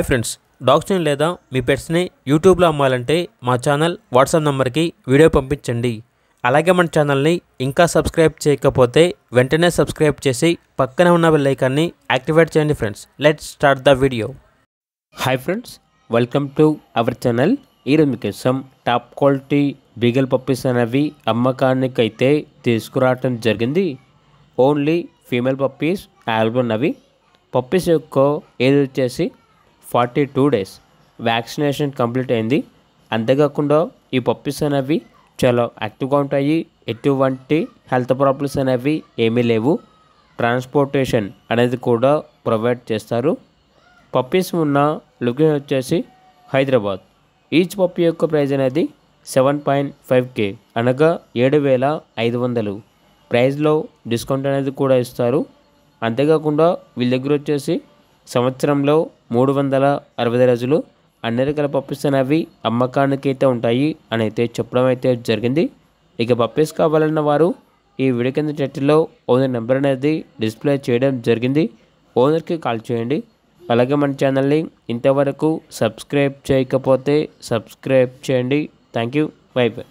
Friends, డాగ్స్ని లేదా మీ పెట్స్ని యూట్యూబ్లో అమ్మాలంటే మా ఛానల్ వాట్సాప్ నెంబర్కి వీడియో పంపించండి. అలాగే మన ఛానల్ని ఇంకా సబ్స్క్రైబ్ చేయకపోతే వెంటనే సబ్స్క్రైబ్ చేసి పక్కన ఉన్న బెల్ ఐకాన్ని యాక్టివేట్ చేయండి. Friends, let's start the video. Hi friends, welcome to our channel. ఈరోజు మీకోసం టాప్ క్వాలిటీ బీగల్ పప్పీస్ అనేవి అమ్మకానికి అయితే తీసుకురావటం జరిగింది. ఓన్లీ ఫీమేల్ పప్పీస్ అవైలబుల్ ఉన్నవి. పప్పీస్ యొక్క ఏజ్ వచ్చేసి 42 డేస్. వ్యాక్సినేషన్ కంప్లీట్ అయింది. అంతేకాకుండా ఈ పప్పీస్ అనేవి చాలా యాక్టివ్గా ఉంటాయి. ఎటువంటి హెల్త్ ప్రాబ్లమ్స్ అనేవి ఏమీ లేవు. ట్రాన్స్పోర్టేషన్ అనేది కూడా ప్రొవైడ్ చేస్తారు. పప్పీస్ ఉన్న లొకేషన్ వచ్చేసి హైదరాబాద్. ఈచ్ పప్పీ యొక్క ప్రైస్ అనేది 7.5K అనగా 7,500. ప్రైస్లో డిస్కౌంట్ అనేది కూడా ఇస్తారు. అంతేకాకుండా వీళ్ళ దగ్గర వచ్చేసి సంవత్సరంలో 365 రోజులు అన్ని రకాల పప్పీస్ అనేవి అమ్మకానికి అయితే ఉంటాయి అని అయితే చెప్పడం అయితే జరిగింది. ఇక పప్పీస్ కావాలన్న వారు ఈ వీడియో కింద టైటిల్లో ఓనర్ నెంబర్ అనేది డిస్ప్లే చేయడం జరిగింది. ఓనర్కి కాల్ చేయండి. అలాగే మన ఛానల్ని ఇంతవరకు సబ్స్క్రైబ్ చేయకపోతే సబ్స్క్రైబ్ చేయండి. Thank you. By by.